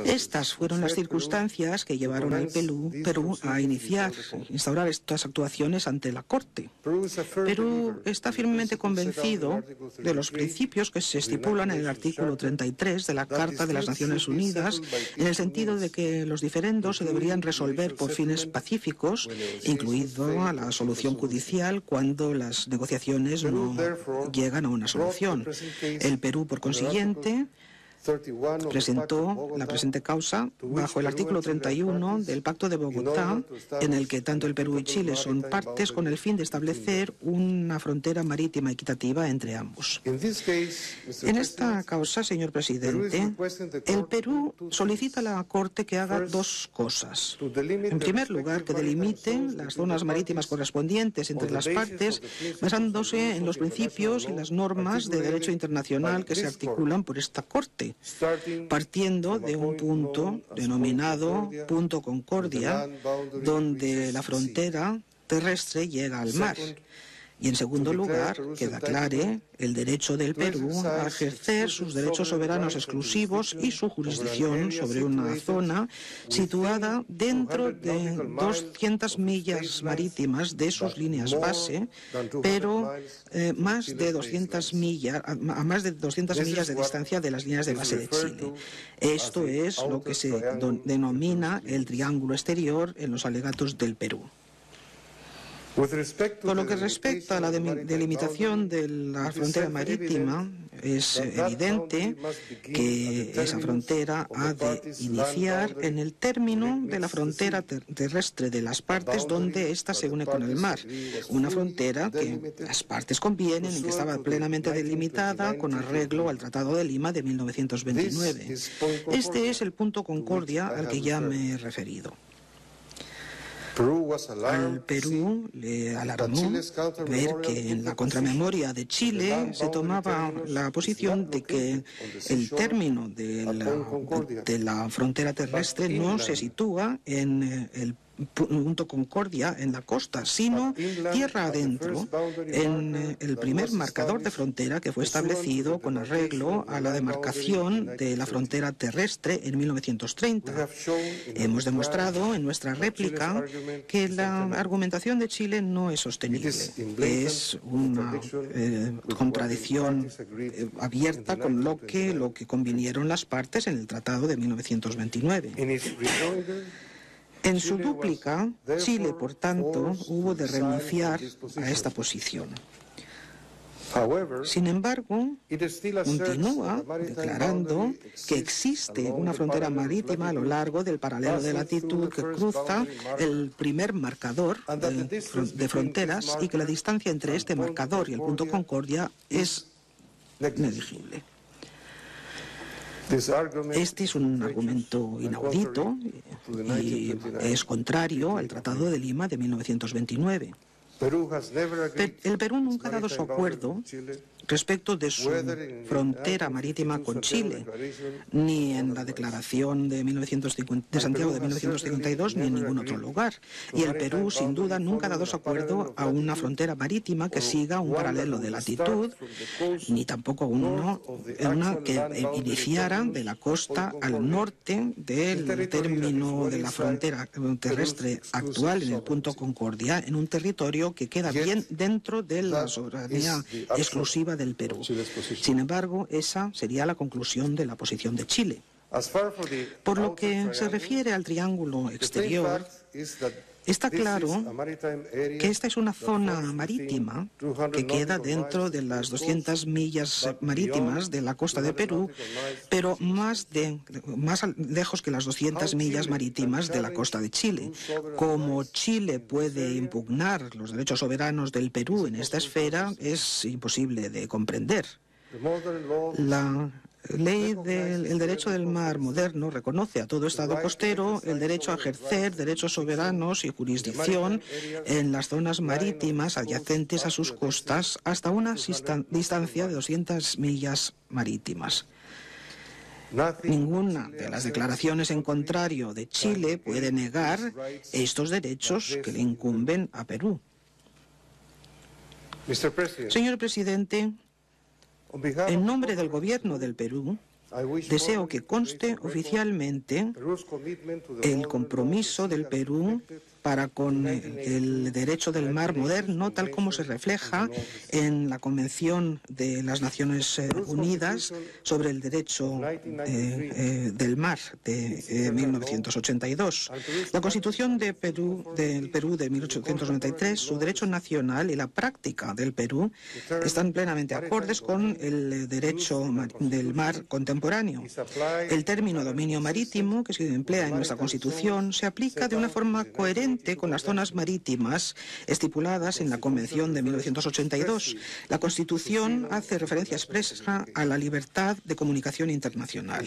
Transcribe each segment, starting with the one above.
Estas fueron las circunstancias que llevaron al Perú a instaurar estas actuaciones ante la Corte. Perú está firmemente convencido de los principios que se estipulan en el artículo 33 de la Carta de las Naciones Unidas, en el sentido de que los diferendos se deberían resolver por fines pacíficos, incluido la solución judicial cuando las negociaciones no llegan a una solución. El Perú, por consiguiente, presentó la presente causa bajo el artículo 31 del Pacto de Bogotá, en el que tanto el Perú y Chile son partes con el fin de establecer una frontera marítima equitativa entre ambos. En esta causa, señor presidente, el Perú solicita a la Corte que haga dos cosas. En primer lugar, que delimite las zonas marítimas correspondientes entre las partes, basándose en los principios y las normas de derecho internacional que se articulan por esta Corte, partiendo de un punto denominado Punto Concordia, donde la frontera terrestre llega al mar. Y en segundo lugar, que declare el derecho del Perú a ejercer sus derechos soberanos exclusivos y su jurisdicción sobre una zona situada dentro de 200 millas marítimas de sus líneas base, pero a más de 200 millas de distancia de las líneas de base de Chile. Esto es lo que se denomina el triángulo exterior en los alegatos del Perú. Por lo que respecta a la delimitación de la frontera marítima, es evidente que esa frontera ha de iniciar en el término de la frontera terrestre de las partes donde ésta se une con el mar. Una frontera que las partes convienen en que estaba plenamente delimitada con arreglo al Tratado de Lima de 1929. Este es el punto concordia al que ya me he referido. Al Perú le alarmó ver que en la contramemoria de Chile se tomaba la posición de que el término de la frontera terrestre no se sitúa en el punto Concordia en la costa, sino tierra adentro, en el primer marcador de frontera que fue establecido con arreglo a la demarcación de la frontera terrestre en 1930. Hemos demostrado en nuestra réplica que la argumentación de Chile no es sostenible. Es una contradicción abierta con lo que convinieron las partes en el Tratado de 1929. En su dúplica, Chile, por tanto, hubo de renunciar a esta posición. Sin embargo, continúa declarando que existe una frontera marítima a lo largo del paralelo de latitud que cruza el primer marcador de fronteras y que la distancia entre este marcador y el punto Concordia es negligible. Este es un argumento inaudito y es contrario al Tratado de Lima de 1929. El Perú nunca ha dado su acuerdo respecto de su frontera marítima con Chile, ni en la declaración de Santiago de 1952, ni en ningún otro lugar. Y el Perú, sin duda, nunca ha dado su acuerdo a una frontera marítima que siga un paralelo de latitud, ni tampoco una que iniciara de la costa al norte del término de la frontera terrestre actual en el punto Concordia, en un territorio que queda bien dentro de la soberanía exclusiva del Perú. Sin embargo, esa sería la conclusión de la posición de Chile. Por lo que se refiere al triángulo exterior, está claro que esta es una zona marítima que queda dentro de las 200 millas marítimas de la costa de Perú, pero más lejos que las 200 millas marítimas de la costa de Chile. Como Chile puede impugnar los derechos soberanos del Perú en esta esfera, es imposible de comprender. La ley del derecho del mar moderno reconoce a todo Estado costero el derecho a ejercer derechos soberanos y jurisdicción en las zonas marítimas adyacentes a sus costas hasta una distancia de 200 millas marítimas. Ninguna de las declaraciones en contrario de Chile puede negar estos derechos que le incumben a Perú. Señor presidente, en nombre del Gobierno del Perú, Deseo que conste oficialmente el compromiso del Perú para con el derecho del mar moderno, tal como se refleja en la Convención de las Naciones Unidas sobre el derecho del mar de 1982. La Constitución del Perú de 1893, su derecho nacional y la práctica del Perú están plenamente acordes con el derecho del mar contemporáneo. El término dominio marítimo, que se emplea en nuestra Constitución, se aplica de una forma coherente con las zonas marítimas estipuladas en la Convención de 1982. La Constitución hace referencia expresa a la libertad de comunicación internacional.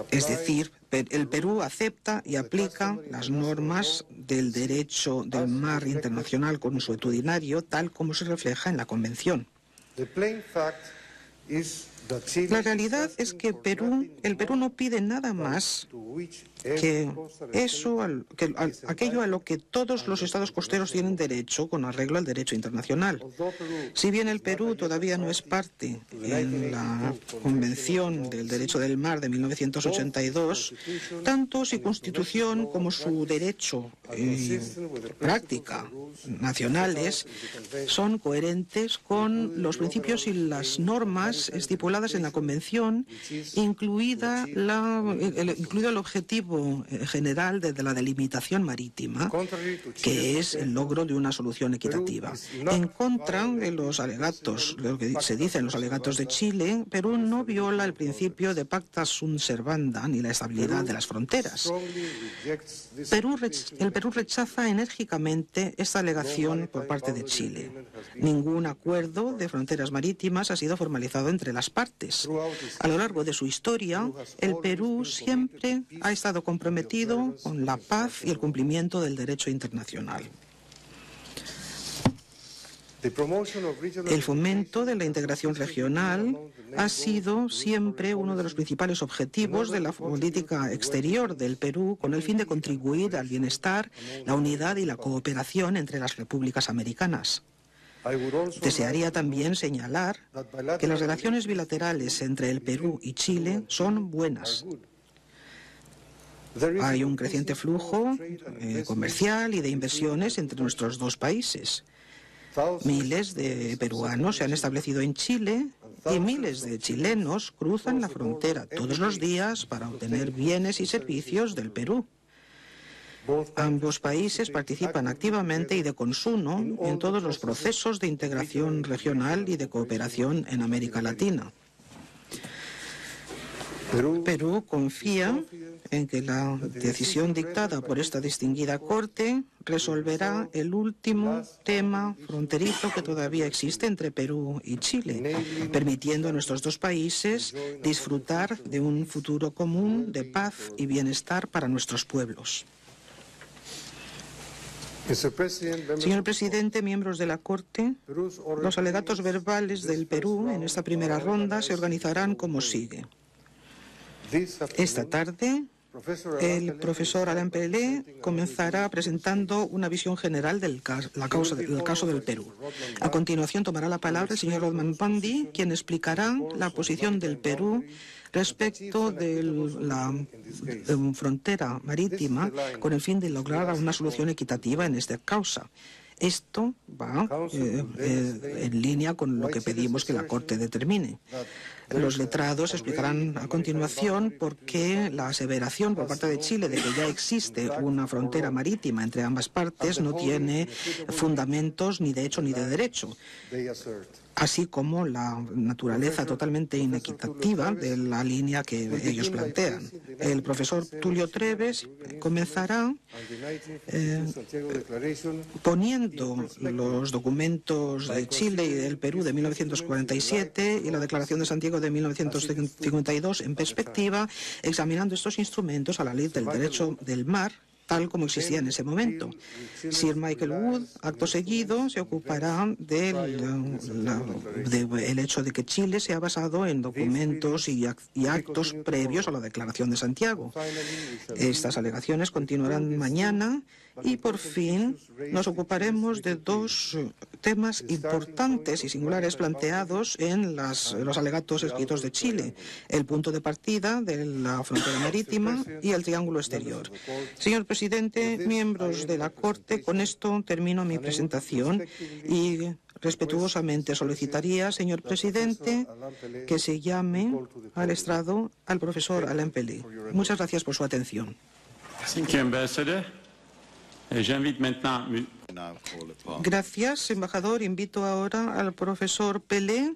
Es decir, el Perú acepta y aplica las normas del derecho del mar internacional consuetudinario, tal como se refleja en la Convención. La realidad es que el Perú no pide nada más que aquello a lo que todos los estados costeros tienen derecho con arreglo al derecho internacional. Si bien el Perú todavía no es parte en la Convención del Derecho del Mar de 1982, tanto su Constitución como su derecho y práctica nacionales son coherentes con los principios y las normas estipuladas en la Convención, incluido el objetivo general de la delimitación marítima, que es el logro de una solución equitativa. En contra de los alegatos, lo que se dice en los alegatos de Chile, Perú no viola el principio de pacta sunt servanda ni la estabilidad de las fronteras. El Perú rechaza enérgicamente esta alegación por parte de Chile. Ningún acuerdo de fronteras marítimas ha sido formalizado entre las partes. A lo largo de su historia, el Perú siempre ha estado comprometido con la paz y el cumplimiento del derecho internacional. El fomento de la integración regional ha sido siempre uno de los principales objetivos de la política exterior del Perú, con el fin de contribuir al bienestar, la unidad y la cooperación entre las repúblicas americanas. Desearía también señalar que las relaciones bilaterales entre el Perú y Chile son buenas. Hay un creciente flujo comercial y de inversiones entre nuestros dos países. Miles de peruanos se han establecido en Chile y miles de chilenos cruzan la frontera todos los días para obtener bienes y servicios del Perú. Ambos países participan activamente y de consumo en todos los procesos de integración regional y de cooperación en América Latina. Perú confía en que la decisión dictada por esta distinguida Corte resolverá el último tema fronterizo que todavía existe entre Perú y Chile, permitiendo a nuestros dos países disfrutar de un futuro común de paz y bienestar para nuestros pueblos. Señor presidente, miembros de la Corte, los alegatos verbales del Perú en esta primera ronda se organizarán como sigue. Esta tarde, el profesor Alain Pelé comenzará presentando una visión general del caso del Perú. A continuación tomará la palabra el señor Rodman Pandi, quien explicará la posición del Perú respecto de la frontera marítima con el fin de lograr una solución equitativa en esta causa. Esto va en línea con lo que pedimos que la Corte determine. Los letrados explicarán a continuación por qué la aseveración por parte de Chile de que ya existe una frontera marítima entre ambas partes no tiene fundamentos ni de hecho ni de derecho, así como la naturaleza totalmente inequitativa de la línea que ellos plantean. El profesor Tulio Treves comenzará poniendo los documentos de Chile y del Perú de 1947 y la Declaración de Santiago de 1952 en perspectiva, examinando estos instrumentos a la ley del derecho del mar, tal como existía en ese momento. Sir Michael Wood, acto seguido, se ocupará del hecho de que Chile se ha basado en documentos y actos previos a la Declaración de Santiago. Estas alegaciones continuarán mañana y, por fin, nos ocuparemos de dos temas importantes y singulares planteados en los alegatos escritos de Chile: el punto de partida de la frontera marítima y el triángulo exterior. Señor presidente, miembros de la Corte, con esto termino mi presentación y respetuosamente solicitaría, señor presidente, que se llame al estrado al profesor Alain Pelé. Muchas gracias por su atención. Gracias, embajador. Invito ahora al profesor Pelé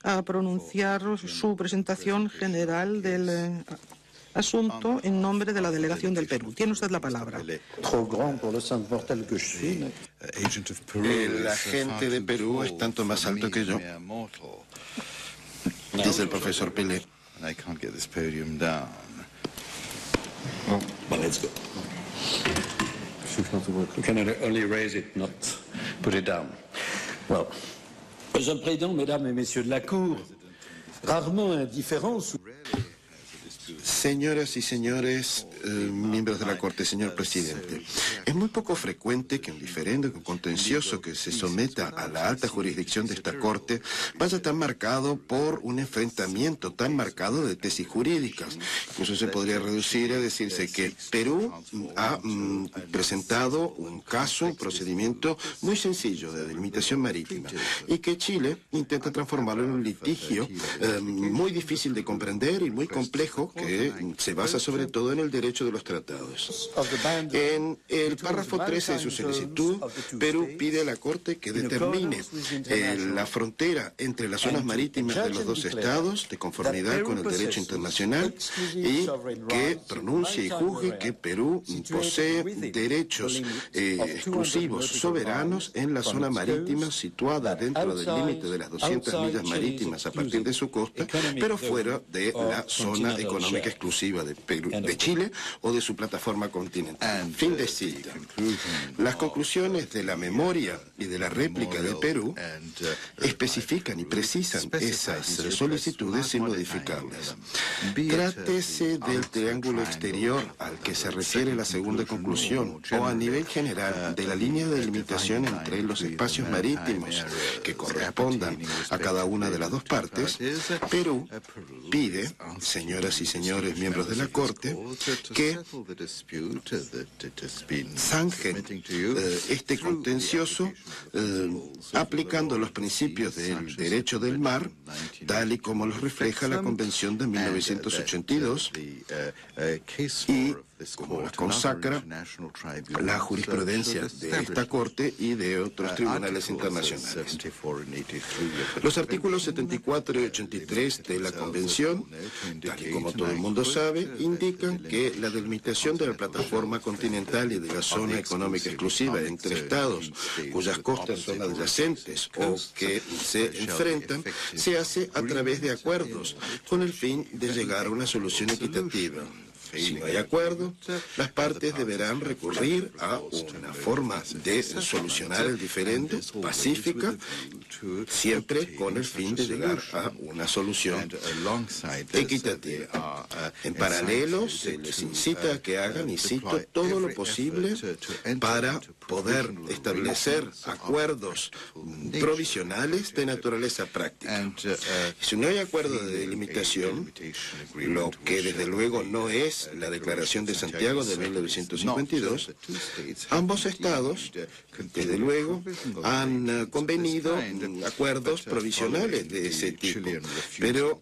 a pronunciar su presentación general del asunto en nombre de la delegación del Perú. Tiene usted la palabra. El agente de Perú es tanto más alto que yo, dice el profesor Pelé. You can only raise it, not put it down. Well, Monsieur le Président, Mesdames et Messieurs de la Cour, rarement indifférents. Señoras y señores, miembros de la Corte, señor presidente, es muy poco frecuente que un diferendo contencioso que se someta a la alta jurisdicción de esta Corte vaya tan marcado por un enfrentamiento tan marcado de tesis jurídicas. Incluso se podría reducir a decirse que Perú ha presentado un caso, un procedimiento muy sencillo de delimitación marítima y que Chile intenta transformarlo en un litigio muy difícil de comprender y muy complejo, que se basa sobre todo en el derecho de los tratados. En el párrafo 13 de su solicitud, Perú pide a la Corte que determine la frontera entre las zonas marítimas de los dos estados de conformidad con el derecho internacional y que pronuncie y juzgue que Perú posee derechos exclusivos soberanos en la zona marítima situada dentro del límite de las 200 millas marítimas a partir de su costa, pero fuera de la zona económica exclusiva de Chile o de su plataforma continental. Fin de cita. Las conclusiones de la memoria y de la réplica de Perú especifican y precisan esas solicitudes sin modificarlas. Trátese del triángulo exterior al que se refiere la segunda conclusión o a nivel general de la línea de delimitación entre los espacios marítimos que correspondan a cada una de las dos partes, Perú pide, señoras y señores miembros de la Corte, que zanjen este contencioso aplicando los principios del derecho del mar, tal y como los refleja la Convención de 1982 y como las consacra la jurisprudencia de esta Corte y de otros tribunales internacionales. Los artículos 74 y 83 de la Convención, tal y como todo el mundo sabe, indican que la delimitación de la plataforma continental y de la zona económica exclusiva entre estados cuyas costas son adyacentes o que se enfrentan se hace a través de acuerdos con el fin de llegar a una solución equitativa. Si no hay acuerdo, las partes deberán recurrir a una forma de solucionar el diferendo pacífica, siempre con el fin de llegar a una solución equitativa. En paralelo, se les incita a que hagan, y cito, todo lo posible para poder establecer acuerdos provisionales de naturaleza práctica. Si no hay acuerdo de delimitación, lo que desde luego no es la Declaración de Santiago de 1952, ambos estados, desde luego, han convenido acuerdos provisionales de ese tipo. Pero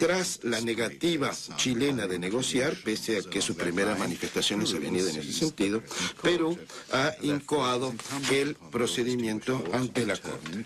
tras la negativa chilena de negociar, pese a que sus primeras manifestaciones habían ido en ese sentido, Perú ha incoado el procedimiento ante la Corte.